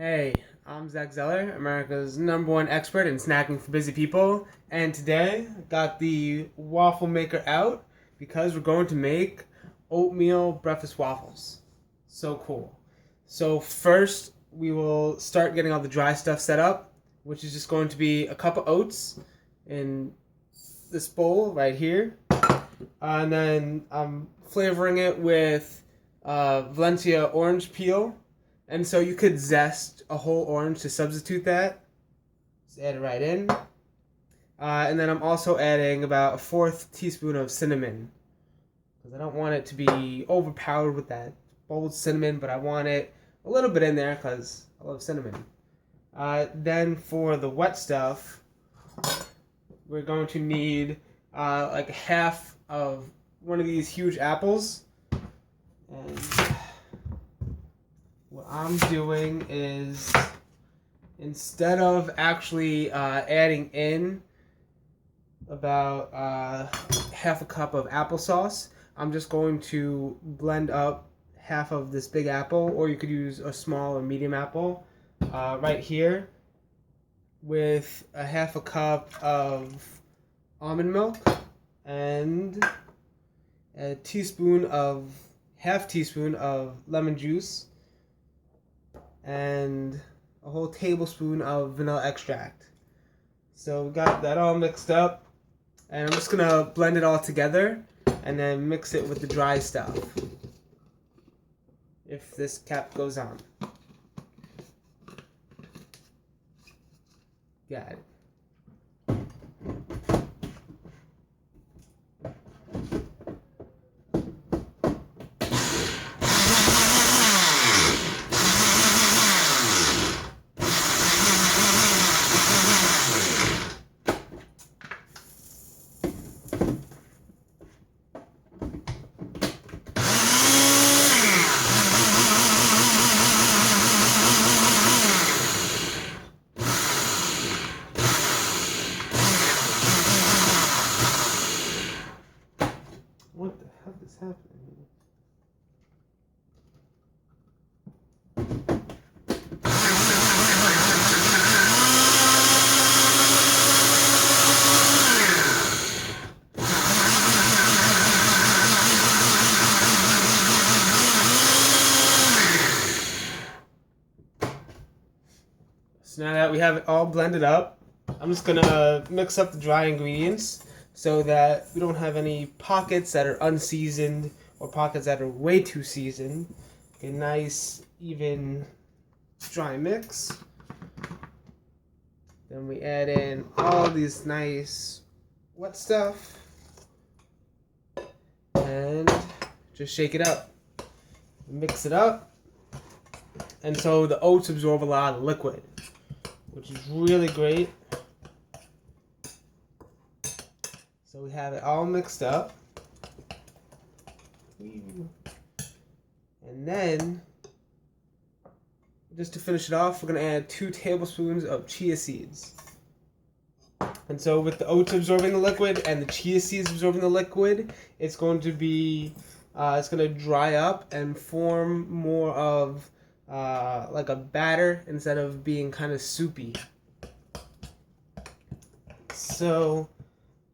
Hey, I'm Zack, America's #1 expert in snacking for busy people, and today I got the waffle maker out because we're going to make oatmeal breakfast waffles. So cool. So first, we will start getting all the dry stuff set up, which is just going to be a cup of oats in this bowl right here, and then I'm flavoring it with Valencia orange peel. And so you could zest a whole orange to substitute that. Just add it right in. And then I'm also adding about a fourth teaspoon of cinnamon. Because I don't want it to be overpowered with that bold cinnamon, but I want it a little bit in there because I love cinnamon. Then for the wet stuff, we're going to need like half of one of these huge apples. And what I'm doing is, instead of actually adding in about half a cup of applesauce, I'm just going to blend up half of this big apple, or you could use a small or medium apple, right here, with a half a cup of almond milk and a half teaspoon of lemon juice, and a whole tablespoon of vanilla extract. So we got that all mixed up, and I'm just gonna blend it all together and then mix it with the dry stuff, if this cap goes on. Got it. What the heck is happening? So now that we have it all blended up, I'm just gonna mix up the dry ingredients so that we don't have any pockets that are unseasoned or pockets that are way too seasoned. A nice, even, dry mix. Then we add in all these nice wet stuff and just shake it up. Mix it up. And so the oats absorb a lot of liquid, which is really great. So we have it all mixed up. And then, just to finish it off, we're going to add 2 tablespoons of chia seeds. And so with the oats absorbing the liquid and the chia seeds absorbing the liquid, it's going to be, it's going to dry up and form more of like a batter instead of being kind of soupy. So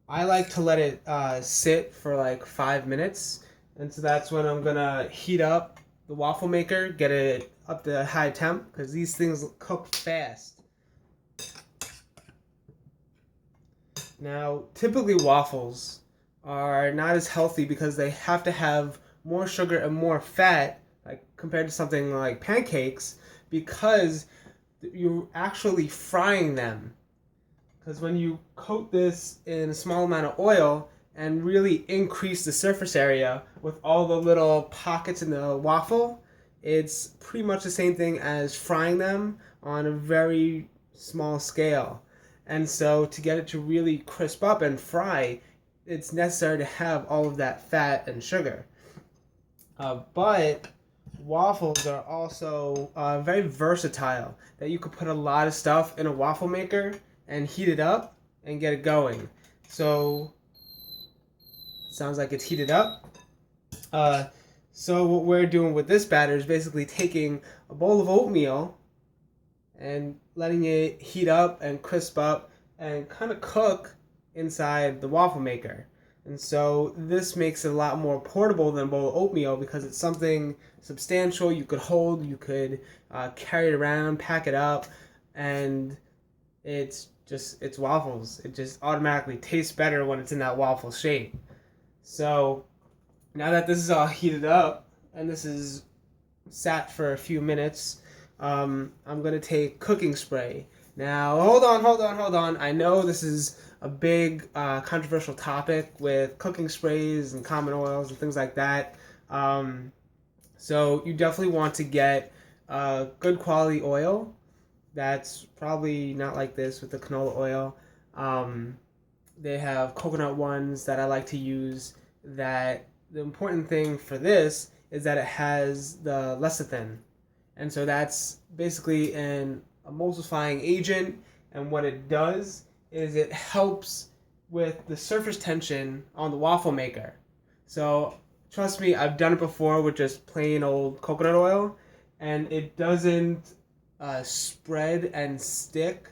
I like to let it sit for like 5 minutes, and so that's when I'm gonna heat up the waffle maker, get it up to high temp, because these things cook fast. Now, typically waffles are not as healthy because they have to have more sugar and more fat, like compared to something like pancakes, because you're actually frying them. Because when you coat this in a small amount of oil and really increase the surface area with all the little pockets in the waffle, it's pretty much the same thing as frying them on a very small scale. And so to get it to really crisp up and fry, it's necessary to have all of that fat and sugar. But waffles are also very versatile, that you could put a lot of stuff in a waffle maker and heat it up and get it going. So, sounds like it's heated up. So what we're doing with this batter is basically taking a bowl of oatmeal and letting it heat up and crisp up and kind of cook inside the waffle maker. And so this makes it a lot more portable than a bowl of oatmeal because it's something substantial you could hold, you could carry it around, pack it up, and it's waffles. It just automatically tastes better when it's in that waffle shape. So now that this is all heated up and this is sat for a few minutes, I'm gonna take cooking spray. Now hold on. I know this is a big controversial topic with cooking sprays and common oils and things like that. So you definitely want to get good quality oil. That's probably not like this with the canola oil. They have coconut ones that I like to use. That the important thing for this is that it has the lecithin. And so that's basically an emulsifying agent, and what it does is it helps with the surface tension on the waffle maker. So trust me, I've done it before with just plain old coconut oil, and it doesn't spread and stick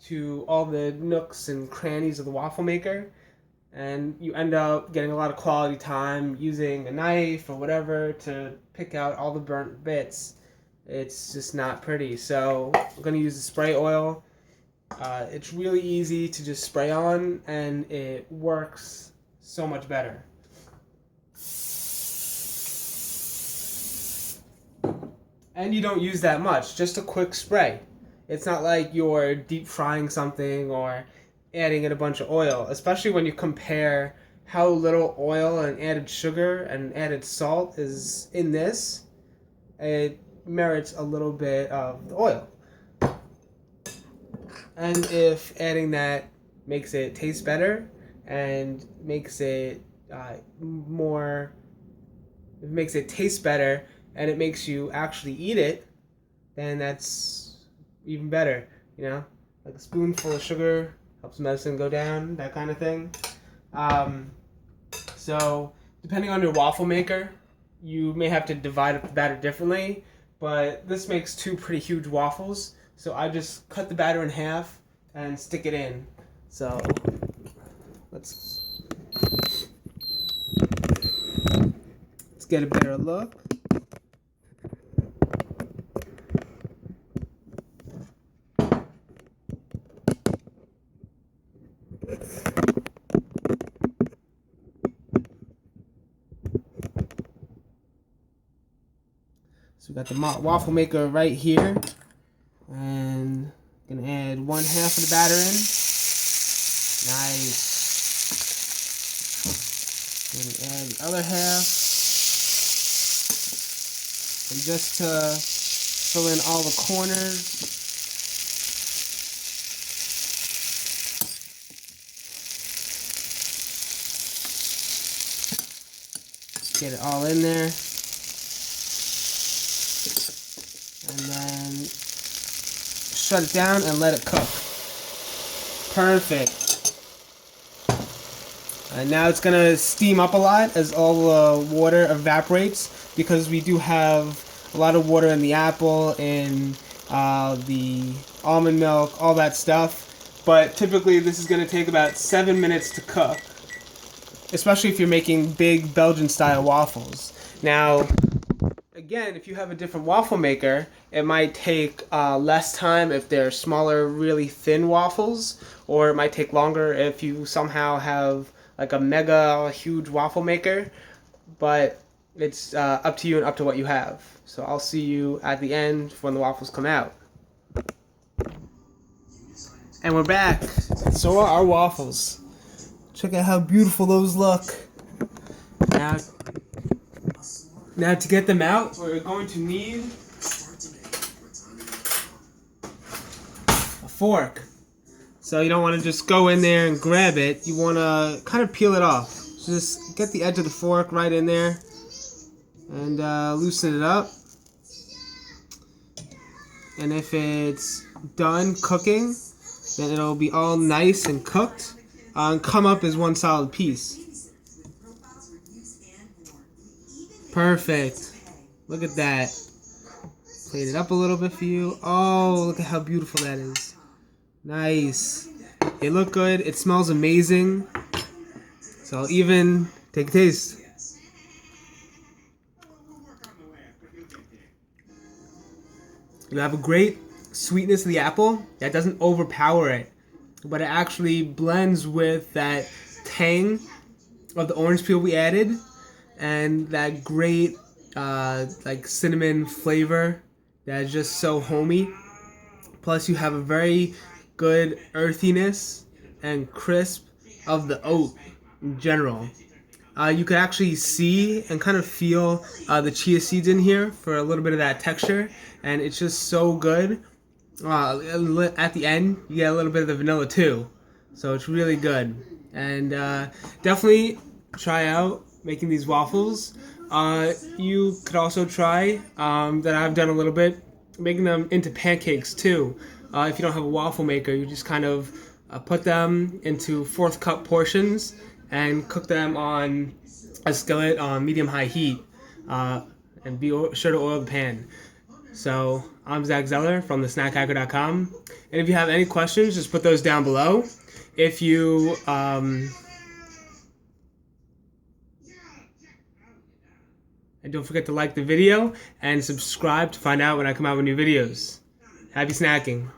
to all the nooks and crannies of the waffle maker, and you end up getting a lot of quality time using a knife or whatever to pick out all the burnt bits. It's just not pretty. So I'm going to use the spray oil. It's really easy to just spray on, and it works so much better. And you don't use that much, just a quick spray. It's not like you're deep frying something or adding in a bunch of oil, especially when you compare how little oil and added sugar and added salt is in this. It merits a little bit of the oil. And if adding that makes it taste better and makes it taste better and it makes you actually eat it, then that's even better, you know? Like a spoonful of sugar helps medicine go down, that kind of thing. So depending on your waffle maker, you may have to divide up the batter differently, but this makes two pretty huge waffles, so I just cut the batter in half and stick it in. So let's get a better look. So we got the waffle maker right here, and gonna add 1/2 of the batter in. Nice. Gonna add the other half, and just to fill in all the corners. Get it all in there. And then shut it down and let it cook. Perfect. And now it's gonna steam up a lot as all the water evaporates, because we do have a lot of water in the apple, in the almond milk, all that stuff. But typically this is gonna take about 7 minutes to cook, especially if you're making big Belgian style waffles. Now, again, if you have a different waffle maker, it might take less time if they're smaller, really thin waffles, or it might take longer if you somehow have like a mega huge waffle maker, but it's up to you and up to what you have. So I'll see you at the end when the waffles come out. And we're back. So are our waffles. Check out how beautiful those look. Now to get them out, we're going to need a fork. So you don't want to just go in there and grab it. You want to kind of peel it off. So just get the edge of the fork right in there and loosen it up. And if it's done cooking, then it'll be all nice and cooked and come up as one solid piece. Perfect. Look at that. plate it up a little bit for you. Oh, look at how beautiful that is. Nice. They look good. It smells amazing. So I'll even take a taste. You have a great sweetness of the apple that doesn't overpower it, but it actually blends with that tang of the orange peel we added and that great like cinnamon flavor that is just so homey. Plus you have a very good earthiness and crisp of the oat in general. You can actually see and kind of feel the chia seeds in here for a little bit of that texture, and it's just so good. At the end, you get a little bit of the vanilla too, so it's really good. And definitely try out making these waffles. You could also try, that I've done a little bit, making them into pancakes too. If you don't have a waffle maker, you just kind of put them into 1/4 cup portions and cook them on a skillet on medium-high heat, and be sure to oil the pan. So I'm Zack Zeller from thesnackhacker.com, and if you have any questions, just put those down below. If you and don't forget to like the video and subscribe to find out when I come out with new videos. Happy snacking.